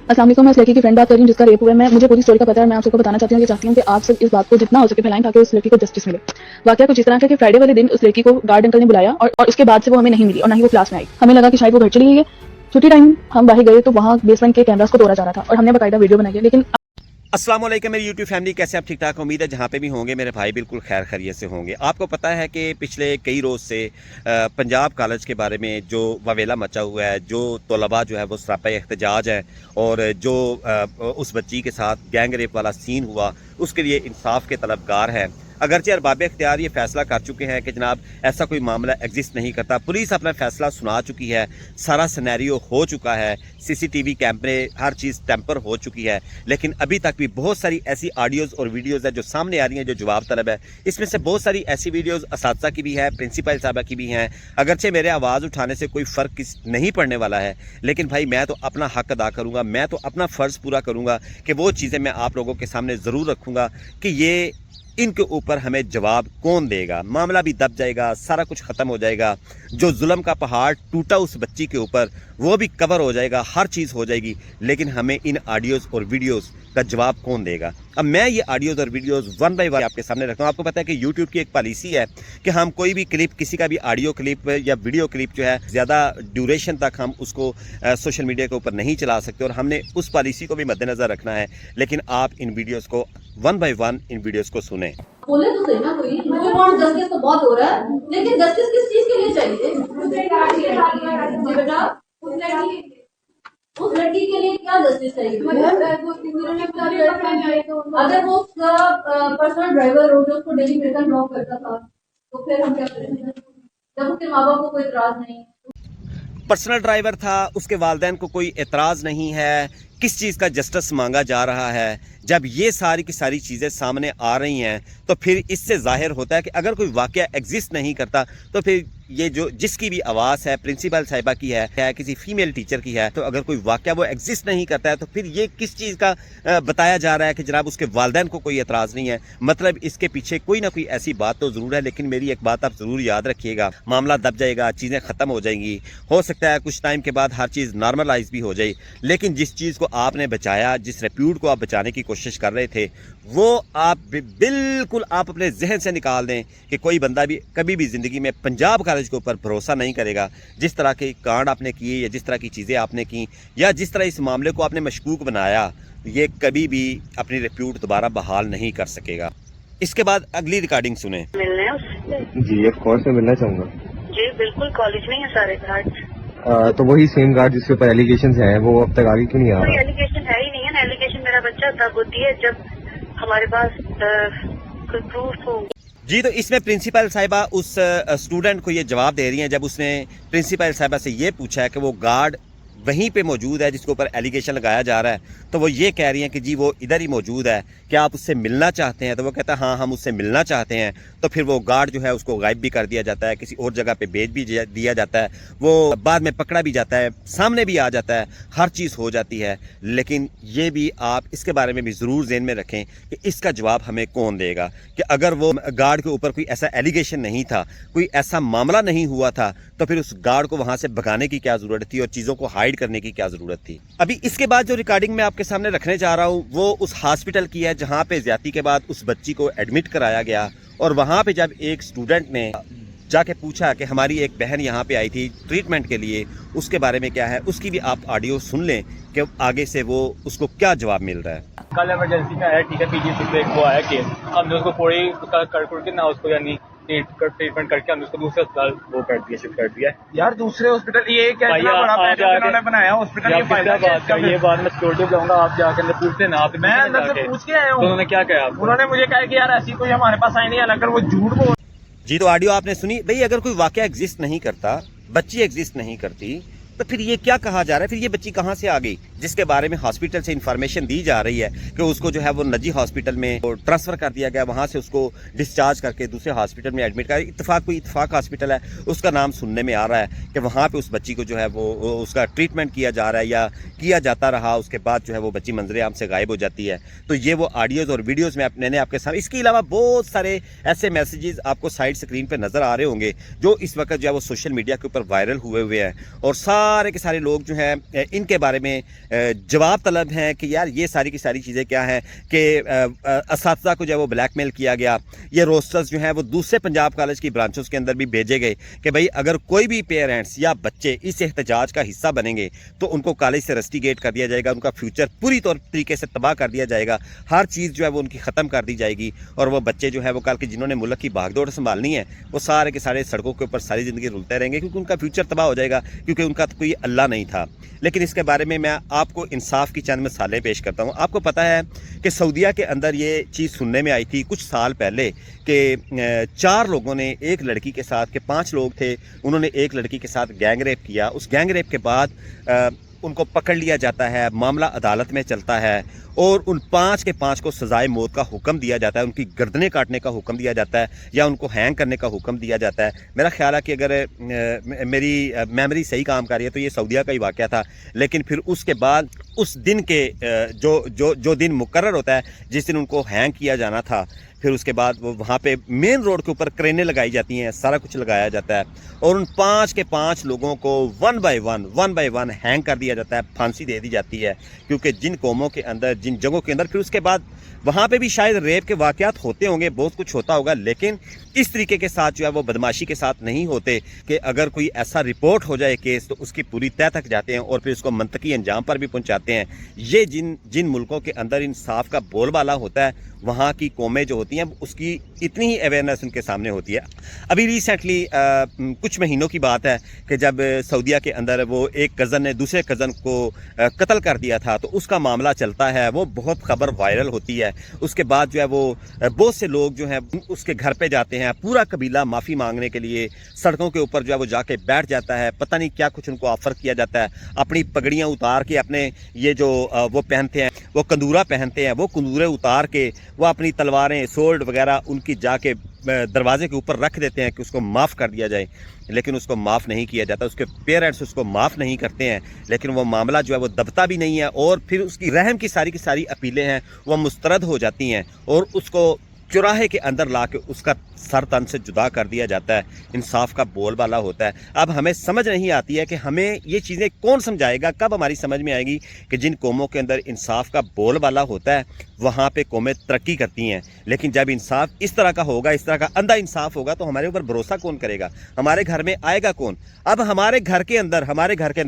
अस्सलाम वालेकुम, मैं इस लड़की की फ्रेंड बात कर रही हूँ जिसका रेप हुआ है। मुझे पूरी स्टोरी का पता है। मैं आप सबको बताना चाहती हूँ कि आप सब इस बात को जितना हो सके फैलाएं ताकि उस लड़की को जस्टिस मिले। वाकया कुछ इस तरह का कि फ्राइडे वाले दिन उस लड़की को गार्ड अंकल ने बुलाया और उसके बाद से वो हमें नहीं मिली और ना ही वो क्लास में आई। हमें लगा कि शायद वो घर चली गई है। छुट्टी टाइम हम बाहर गए तो वहाँ बेसमेंट के कैमरास को तोड़ा जा रहा था और हमने बाकायदा वीडियो बनाई है। लेकिन अस्सलाम वालेकुम मेरी यूट्यूब फैमिली, कैसे आप ठीक ठाक? उम्मीद है जहाँ पे भी होंगे मेरे भाई बिल्कुल खैर खैरियत से होंगे। आपको पता है कि पिछले कई रोज़ से पंजाब कॉलेज के बारे में जो ववेला मचा हुआ है, जो तलबा जो है वो सरापा एहतजाज है और जो उस बच्ची के साथ गैंग रेप वाला सीन हुआ उसके लिए इंसाफ के तलबगार है। अगरचे अरबाब इख्तियार ये फैसला कर चुके हैं कि जनाब ऐसा कोई मामला एग्जिस्ट नहीं करता। पुलिस अपना फैसला सुना चुकी है, सारा सिनेरियो हो चुका है, सीसीटीवी कैमरे हर चीज़ टेम्पर हो चुकी है, लेकिन अभी तक भी बहुत सारी ऐसी ऑडियोज़ और वीडियोज़ है जो सामने आ रही हैं जो जवाब तलब है। इसमें से बहुत सारी ऐसी वीडियोज़ असातिज़ा की भी है, प्रिंसिपल साहबा की भी हैं। अगरचे मेरे आवाज़ उठाने से कोई फ़र्क नहीं पड़ने वाला है, लेकिन भाई मैं तो अपना हक अदा करूँगा, मैं तो अपना फ़र्ज़ पूरा करूँगा कि वो चीज़ें मैं आप लोगों के सामने ज़रूर रखूँगा कि ये इनके ऊपर हमें जवाब कौन देगा। मामला भी दब जाएगा, सारा कुछ ख़त्म हो जाएगा। जो जुल्म का पहाड़ टूटा उस बच्ची के ऊपर वो भी कवर हो जाएगा, हर चीज़ हो जाएगी, लेकिन हमें इन ऑडियोज़ और वीडियोज़ का जवाब कौन देगा। अब मैं ये ऑडियोज़ और वीडियोज़ वन बाय वन आपके सामने रखता हूँ। आपको पता है कि यूट्यूब की एक पॉलिसी है कि हम कोई भी क्लिप, किसी का भी ऑडियो क्लिप या वीडियो क्लिप जो है ज़्यादा ड्यूरेशन तक हम उसको सोशल मीडिया के ऊपर नहीं चला सकते और हमने उस पॉलिसी को भी मद्देनज़र रखना है। लेकिन आप इन वीडियोज़ को one by one in videos को सुने। बोले तो सही ना, कोई मुझे कौन जस्टिस तो बहुत हो रहा है, लेकिन जस्टिस किस चीज के लिए चाहिए? बेटा उस लड़की के लिए क्या जस्टिस चाहिए? अगर वो उसका पर्सनल ड्राइवर हो जो उसको डेली वेतन ड्रॉप करता था तो फिर हम क्या करेंगे जब उसके माँ बाप को कोई इतराज नहीं? पर्सनल ड्राइवर था, उसके वालिदैन को कोई एतराज़ नहीं है, किस चीज़ का जस्टिस मांगा जा रहा है। जब ये सारी की सारी चीज़ें सामने आ रही हैं तो फिर इससे ज़ाहिर होता है कि अगर कोई वाक़या एग्जिस्ट नहीं करता तो फिर ये जो जिसकी भी आवाज़ है, प्रिंसिपल साहिबा की है, किसी फीमेल टीचर की है, तो अगर कोई वाक़या वो एग्जिस्ट नहीं करता है तो फिर ये किस चीज़ का बताया जा रहा है कि जनाब उसके वालिदैन को कोई एतराज़ नहीं है। मतलब इसके पीछे कोई ना कोई ऐसी बात तो ज़रूर है। लेकिन मेरी एक बात आप ज़रूर याद रखिएगा, मामला दब जाएगा, चीज़ें ख़त्म हो जाएंगी, हो सकता है कुछ टाइम के बाद हर चीज़ नॉर्मलाइज भी हो जाए, लेकिन जिस चीज़ को आपने बचाया, जिस रेप्यूट को आप बचाने की कोशिश कर रहे थे, वो आप बिल्कुल आप अपने जहन से निकाल दें कि कोई बंदा भी कभी भी ज़िंदगी में पंजाब कॉलेज के ऊपर भरोसा नहीं करेगा। जिस तरह के कांड आपने किए या जिस तरह की चीज़ें आपने की या जिस तरह इस मामले को आपने मशकूक बनाया, ये कभी भी अपनी रेप्यूट दोबारा बहाल नहीं कर सकेगा। इसके बाद अगली रिकॉर्डिंग सुने। मिलने हैं उससे? जी, ऑफ कोर्स मैं मिलना चाहूँगा। जी बिल्कुल, कॉलेज में है सारे गार्ड। तो वही सेम गार्ड जिसके ऊपर एलिगेशन है वो अब तक आगे क्यों नहीं आ कोई रहा? एलिगेशन है ही नहीं है ना। एलिगेशन मेरा बच्चा तब होती है जब हमारे पास कोई प्रूफ हो। जी, तो इसमें प्रिंसिपल साहिबा उस स्टूडेंट को ये जवाब दे रही हैं जब उसने प्रिंसिपल साहिबा से ये पूछा है कि वो गार्ड वहीं पे मौजूद है जिसके ऊपर एलिगेशन लगाया जा रहा है, तो वो ये कह रही हैं कि जी वो इधर ही मौजूद है, क्या आप उससे मिलना चाहते हैं? तो वो कहता है हाँ हम उससे मिलना चाहते हैं। तो फिर वो गार्ड जो है उसको गायब भी कर दिया जाता है, किसी और जगह पे भेज भी दिया जाता है, वो बाद में पकड़ा भी जाता है, सामने भी आ जाता है, हर चीज़ हो जाती है। लेकिन ये भी आप इसके बारे में भी ज़रूर ज़हन में रखें कि इसका जवाब हमें कौन देगा कि अगर वो गार्ड के ऊपर कोई ऐसा एलिगेशन नहीं था, कोई ऐसा मामला नहीं हुआ था, तो फिर उस गार्ड को वहाँ से भगाने की क्या ज़रूरत थी और चीज़ों को हाइड करने की क्या ज़रूरत थी। अभी इसके बाद जो रिकॉर्डिंग मैं आपके सामने रखने जा रहा हूँ वो उस हॉस्पिटल की है जहाँ पे ज्यादती के बाद उस बच्ची को एडमिट कराया गया और वहाँ पे जब एक स्टूडेंट ने जाके पूछा कि हमारी एक बहन यहाँ पे आई थी ट्रीटमेंट के लिए, उसके बारे में क्या है, उसकी भी आप ऑडियो सुन लें कि आगे से वो उसको क्या जवाब मिल रहा है। कल इमरजेंसी में आया, ठीक है, पीजी से वो आया केस, हमने उसको पूरी कर के ना उसको यानी ट्रीटमेंट करके हमने उसको दूसरे अस्पताल वो कर दिया, शिफ्ट कर दिया। यार दूसरे हॉस्पिटल ये क्या इतना बड़ा उन्होंने बनाया हॉस्पिटल, ये बात मैं सिक्योरिटी बुलाऊंगा, आप जाकर अंदर पूछते ना। मैं अंदर से पूछ के आया हूँ। उन्होंने क्या कहा? उन्होंने मुझे कहा कि यार ऐसी कोई हमारे पास आई नहीं है, अगर वो झूठ बोल। जी, तो ऑडियो आपने सुनी। भाई अगर कोई वाकया एग्जिस्ट नहीं करता, बच्ची एग्जिस्ट नहीं करती, तो फिर ये क्या कहा जा रहा है? फिर ये बच्ची कहाँ से आ गई जिसके बारे में हॉस्पिटल से इन्फॉर्मेशन दी जा रही है कि उसको जो है वो नजी हॉस्पिटल में ट्रांसफ़र कर दिया गया, वहाँ से उसको डिस्चार्ज करके दूसरे हॉस्पिटल में एडमिट कर। इत्तेफाक हॉस्पिटल है, उसका नाम सुनने में आ रहा है कि वहाँ पे उस बच्ची को जो है वो उसका ट्रीटमेंट किया जा रहा है या किया जाता रहा, उसके बाद जो है वो बच्ची मंजरे आम से गायब हो जाती है। तो ये वो ऑडियोज़ और वीडियोज़ में मैंने आपके सामने, इसके अलावा बहुत सारे ऐसे मैसेजेस आपको साइड स्क्रीन पर नज़र आ रहे होंगे जो इस वक्त जो है वो सोशल मीडिया के ऊपर वायरल हुए हैं और सारे के सारे लोग जो हैं इनके बारे में जवाब तलब हैं कि यार ये सारी की सारी चीज़ें क्या हैं कि असातिज़ा को जो है वो ब्लैकमेल किया गया, ये रोस्टर्स जो हैं वो दूसरे पंजाब कॉलेज की ब्रांचों के अंदर भी भेजे गए कि भाई अगर कोई भी पेरेंट्स या बच्चे इस एहतजाज का हिस्सा बनेंगे तो उनको कॉलेज से रस्टिगेट कर दिया जाएगा, उनका फ्यूचर पूरी तरीके से तबाह कर दिया जाएगा, हर चीज़ जो है वो उनकी ख़त्म कर दी जाएगी और वो बच्चे जो है वो कल के जिन्होंने मुल्क की भागदौड़ संभालनी है वो सारे के सारे सड़कों के ऊपर सारी ज़िंदगी रुलते रहेंगे क्योंकि उनका फ्यूचर तबाह हो जाएगा, क्योंकि उनका तो कोई अल्लाह नहीं था। लेकिन इसके बारे में मैं आपको इंसाफ की चंद मिसालें पेश करता हूँ। आपको पता है कि सऊदीया के अंदर ये चीज़ सुनने में आई थी कुछ साल पहले कि 4 लोगों ने एक लड़की के साथ, के 5 लोग थे, उन्होंने एक लड़की के साथ गैंग रेप किया। उस गैंग रेप के बाद उनको पकड़ लिया जाता है, मामला अदालत में चलता है और उन 5 के 5 को सजाए मौत का हुक्म दिया जाता है, उनकी गर्दनें काटने का हुक्म दिया जाता है या उनको हैंग करने का हुक्म दिया जाता है। मेरा ख्याल है कि अगर मेरी मेमोरी सही काम कर रही है तो ये सऊदीया का ही वाक़या था। लेकिन फिर उसके बाद उस दिन के जो दिन मुकर्रर होता है जिस दिन उनको हैंग किया जाना था, फिर उसके बाद वो वहाँ पे मेन रोड के ऊपर क्रेनें लगाई जाती हैं, सारा कुछ लगाया जाता है और उन 5 के 5 लोगों को वन बाय वन हैंग कर दिया जाता है, फांसी दे दी जाती है। क्योंकि जिन कौमों के अंदर, जिन जगहों के अंदर, फिर उसके बाद वहाँ पे भी शायद रेप के वाक़यात होते होंगे, बहुत कुछ होता होगा, लेकिन इस तरीके के साथ जो है वो बदमाशी के साथ नहीं होते कि अगर कोई ऐसा रिपोर्ट हो जाए केस तो उसकी पूरी तह तक जाते हैं और फिर उसको मंतकी अंजाम पर भी पहुँचाते हैं। ये जिन मुल्कों के अंदर इंसाफ का बोलबाला होता है वहाँ की कौमें जो होती हैं उसकी इतनी ही अवेयरनेस उनके सामने होती है। अभी रिसेंटली कुछ महीनों की बात है कि जब सऊदीया के अंदर वो एक कज़न ने दूसरे कज़न को कत्ल कर दिया था तो उसका मामला चलता है, वो बहुत खबर वायरल होती है। उसके बाद जो है वो बहुत से लोग जो हैं उसके घर पे जाते हैं, पूरा कबीला माफ़ी मांगने के लिए सड़कों के ऊपर जो है वो जाके बैठ जाता है, पता नहीं क्या कुछ उनको ऑफ़र किया जाता है। अपनी पगड़ियाँ उतार के, अपने ये जो वो पहनते हैं, वो कंदूरा पहनते हैं, वो कंदूरे उतार के वो अपनी तलवारें, सोल्ड वगैरह उनकी जाके दरवाजे के ऊपर रख देते हैं कि उसको माफ़ कर दिया जाए। लेकिन उसको माफ़ नहीं किया जाता, उसके पेरेंट्स उसको माफ़ नहीं करते हैं, लेकिन वो मामला जो है वो दबता भी नहीं है और फिर उसकी रहम की सारी अपीलें हैं वो मुस्तरद हो जाती हैं और उसको चौराहे के अंदर ला के उसका सर तन से जुदा कर दिया जाता है। इंसाफ का बोलबाला होता है। अब हमें समझ नहीं आती है कि हमें ये चीज़ें कौन समझाएगा, कब हमारी समझ में आएगी कि जिन कौमों के अंदर इंसाफ का बोलबाला होता है वहाँ पे कौमें तरक्की करती हैं। लेकिन जब इंसाफ इस तरह का होगा, इस तरह का अंधा इंसाफ होगा तो हमारे ऊपर भरोसा कौन करेगा, हमारे घर में आएगा कौन। अब हमारे घर के अंदर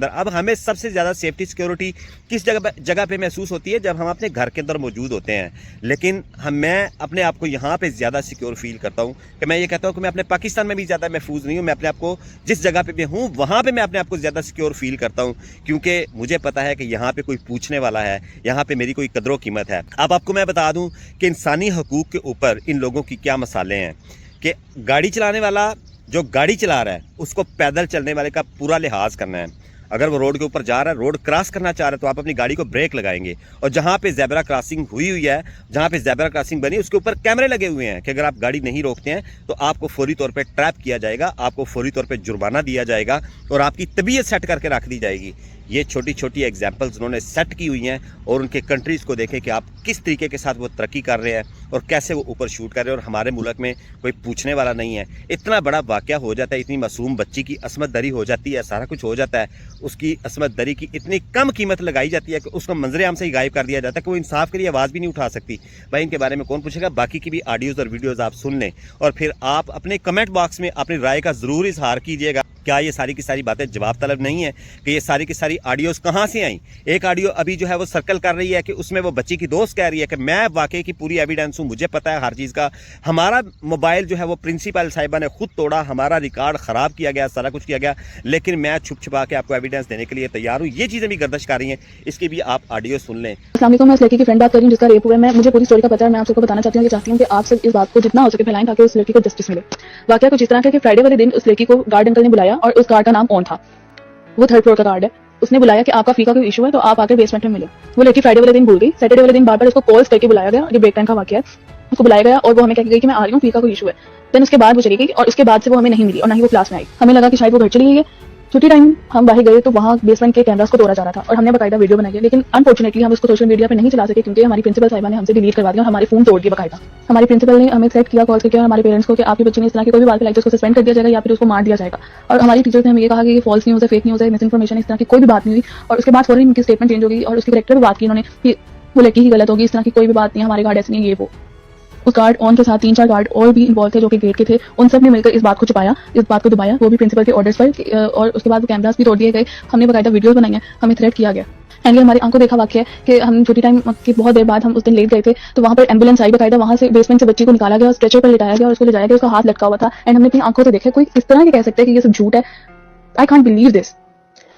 अब हमें सबसे ज़्यादा सेफ्टी सिक्योरिटी किस जगह पे महसूस होती है, जब हम अपने घर के अंदर मौजूद होते हैं। लेकिन मैं अपने आप को यहाँ पे ज़्यादा सिक्योर फील करता हूँ कि मैं ये कहता हूँ कि मैं अपने पाकिस्तान में भी ज़्यादा महफूज नहीं हूँ। मैं अपने आप को जिस जगह पे भी हूँ वहाँ पे मैं अपने आप को ज़्यादा सिक्योर फील करता हूँ, क्योंकि मुझे पता है कि यहाँ पे कोई पूछने वाला है, यहाँ पे मेरी कोई कदर कीमत है। अब आपको मैं बता दूँ कि इंसानी हकूक़ के ऊपर इन लोगों की क्या मसाले हैं कि गाड़ी चलाने वाला जो गाड़ी चला रहा है उसको पैदल चलने वाले का पूरा लिहाज करना है। अगर वो रोड के ऊपर जा रहा है, रोड क्रॉस करना चाह रहा है, तो आप अपनी गाड़ी को ब्रेक लगाएंगे और जहाँ पे ज़ेब्रा क्रॉसिंग हुई है, जहाँ पे ज़ेब्रा क्रॉसिंग बनी, उसके ऊपर कैमरे लगे हुए हैं कि अगर आप गाड़ी नहीं रोकते हैं तो आपको फौरी तौर पे ट्रैप किया जाएगा, आपको फौरी तौर पे जुर्माना दिया जाएगा और आपकी तबीयत सेट करके रख दी जाएगी। ये छोटी छोटी एग्जाम्पल्स उन्होंने सेट की हुई हैं और उनके कंट्रीज़ को देखें कि आप किस तरीके के साथ वो तरक्की कर रहे हैं और कैसे वो ऊपर शूट कर रहे हैं और हमारे मुल्क में कोई पूछने वाला नहीं है। इतना बड़ा वाक़या हो जाता है, इतनी मासूम बच्ची की असमत दरी हो जाती है, सारा कुछ हो जाता है, उसकी असमत दरी की इतनी कम कीमत लगाई जाती है कि उसको मंजरे आम से ही गायब कर दिया जाता है कि वो इंसाफ के लिए आवाज़ भी नहीं उठा सकती। भाई इनके बारे में कौन पूछेगा। बाकी की भी ऑडियोज़ और वीडियोज़ आप सुन लें और फिर आप अपने कमेंट बॉक्स में अपनी राय का ज़रूर इजहार कीजिएगा। क्या ये सारी की सारी बातें जवाब तलब नहीं है कि ये सारी की सारी ऑडियोज़ कहाँ से आई। एक ऑडियो अभी जो है वो सर्कल कर रही है कि उसमें वो बच्ची की दोस्त कह रही है कि मैं वाकई की पूरी एविडेंस हूँ, मुझे पता है हर चीज़ का, हमारा मोबाइल जो है वो प्रिंसिपल साहिबा ने खुद तोड़ा, हमारा रिकॉर्ड ख़राब किया गया, सारा कुछ किया गया, लेकिन मैं छुप छुपा के आपको एविडेंस देने के लिए तैयार हूँ। ये चीज़ें भी गर्दिश कर रही हैं, इसकी भी आप ऑडियो सुन लें। अस्सलाम वालेकुम, मैं इस लड़की की फ्रेंड बात कर रही हूँ जिसका रेप हुआ है। मुझे पूरी स्टोरी का पता है, मैं आप सबको बताना चाहती हूँ कि आप सब इस बात को जितना हो सके फैलाएं ताकि उस लड़की को जस्टिस मिले। वाकया कुछ इस तरह का कि फ्राइडे वाले दिन उस लड़की को गार्ड अंकल ने बुलाया और उस गार्ड का नाम ऑन था, वो 3rd फ्लोर का गार्ड है। उसने बुलाया कि आपका फीका कोई इशू है तो आप आकर बेसमेंट में मिले। वो लड़की फ्राइडे वाले दिन भूल गई। सैटरडे वाले दिन बार बार उसको कॉल्स करके बुलाया गया, ये ब्रेक टाइम का वाकया है, उसको बुलाया गया और वो हमें कह गई कि मैं आ रही हूँ, फीका कोई इशू है। देन उसके बाद वो चली गई और उसके बाद से वो हमें नहीं मिली और ना ही वो क्लास में आई। हमें लगा कि शायद वो घर चली गई है, छुट्टी टाइम हम बाहर गए तो वहाँ बेसमेंट के कैमरास को तोड़ा जा रहा था और हमने बाकायदा वीडियो बनाई है, लेकिन अनफॉर्चुनेटली हम उसको सोशल मीडिया पे नहीं चला सके क्योंकि हमारी प्रिंसिपल साहिबा ने हमसे डिलीट करवा दिया और हमारे फोन तोड़ दिए बाकायदा। हमारी प्रिंसिपल ने हमें थ्रेट किया कॉल करके और हमारे पेरेंट्स को कि आपके बच्चे ने इस तरह की कोई भी बात फैलाई तो उसको सस्पेंड कर दिया जाएगा या फिर उसको मार दिया जाएगा। और हमारी टीचर्स ने हमें ये कहा कि ये फॉल्स न्यूज़ है, फेक न्यूज़ है, मिस इन्फॉर्मेशन है, इस तरह की कोई भी बात नहीं हुई। और उसके बाद फौरन उनकी स्टेटमेंट चेंज हो गई और उसके करेक्टर पे बात की उन्होंने कि वो लड़की ही गलत होगी, इस तरह की कोई भी बात नहीं, हमारे गार्ड ऐसे नहीं, ये वो। उस गार्ड ऑन के साथ 3-4 गार्ड और भी इन्वॉल्व थे जो कि गेट के थे, उन सब ने मिलकर इस बात को छुपाया, इस बात को दबाया, वो भी प्रिंसिपल के ऑर्डर्स पर। और उसके बाद कैमरास भी तोड़ दिए गए, हमने बाकायदा वीडियोस बनाई हैं, हमें थ्रेट किया गया। एंड ये हमारी आंखों देखा वाक्य है कि हम छुट्टी टाइम की बहुत देर बाद हम उस दिन लेट गए थे तो वहाँ पर एम्बुलेंस आई, बाकायदा वहाँ से बेसमेंट से बच्ची को निकाला गया और स्ट्रेचर पर लिटाया गया और उसको ले जाया गया, उसका हाथ लटका हुआ था। एंड हमने अपनी आंखों से देखा। कोई इस तरह के कह सकते हैं कि ये सब झूठ है? I can't believe this.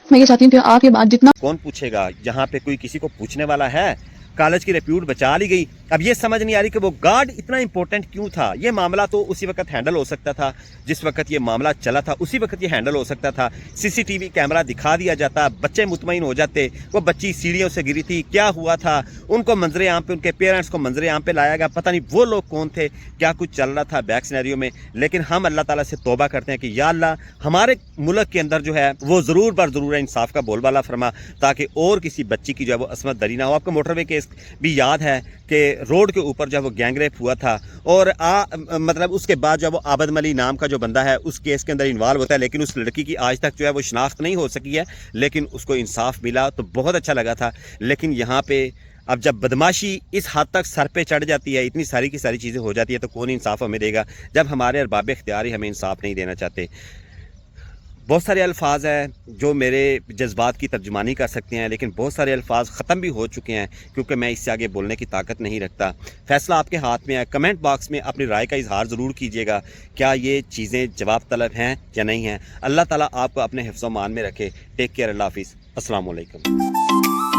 मैं ये चाहती हूँ कि आप ये बात जितना कौन पूछेगा, यहाँ पे कोई किसी को पूछने वाला है? कॉलेज की रेप्यूट बचा ली गई। अब ये समझ नहीं आ रही कि वो गार्ड इतना इंपॉर्टेंट क्यों था। ये मामला तो उसी वक्त हैंडल हो सकता था जिस वक्त ये मामला चला था, उसी वक्त ये हैंडल हो सकता था। सीसीटीवी कैमरा दिखा दिया जाता, बच्चे मुतमईन हो जाते। वो बच्ची सीढ़ियों से गिरी थी, क्या हुआ था, उनको मंजरे आम पे, उनके पेरेंट्स को मंजरे आम पे लाया गया। पता नहीं वो लोग कौन थे, क्या कुछ चल रहा था बैक सिनेरियो में। लेकिन हम अल्लाह ताला से तौबा करते हैं कि या अल्लाह हमारे मुल्क के अंदर जो है वो ज़रूर बर ज़रूर है इंसाफ का बोलबाला फरमा, ताकि और किसी बच्ची की जो है वो असमत दरी ना हो। आपको मोटरवे केस भी याद है कि रोड के ऊपर जब वो गैंग रेप हुआ था और मतलब उसके बाद जब वो आबद मली नाम का जो बंदा है उस केस के अंदर इन्वॉल्व होता है, लेकिन उस लड़की की आज तक जो है वो शनाख्त नहीं हो सकी है, लेकिन उसको इंसाफ मिला तो बहुत अच्छा लगा था। लेकिन यहाँ पे अब जब बदमाशी इस हद तक सर पे चढ़ जाती है, इतनी सारी की सारी चीज़ें हो जाती है, तो कौन इंसाफ हमें देगा जब हमारे अरबाब इख्तियार ही हमें इंसाफ नहीं देना चाहते। बहुत सारे अल्फाज हैं जो मेरे जज्बात की तर्जुमानी कर सकते हैं, लेकिन बहुत सारे अल्फाज ख़त्म भी हो चुके हैं क्योंकि मैं इससे आगे बोलने की ताकत नहीं रखता। फ़ैसला आपके हाथ में है। कमेंट बॉक्स में अपनी राय का इजहार ज़रूर कीजिएगा, क्या ये चीज़ें जवाब तलब हैं या नहीं हैं। अल्लाह ताला आपको अपने हिफ्ज़-ओ-मान में रखे। टेक केयर, अल्लाह हाफिज़, अस्सलाम वालेकुम।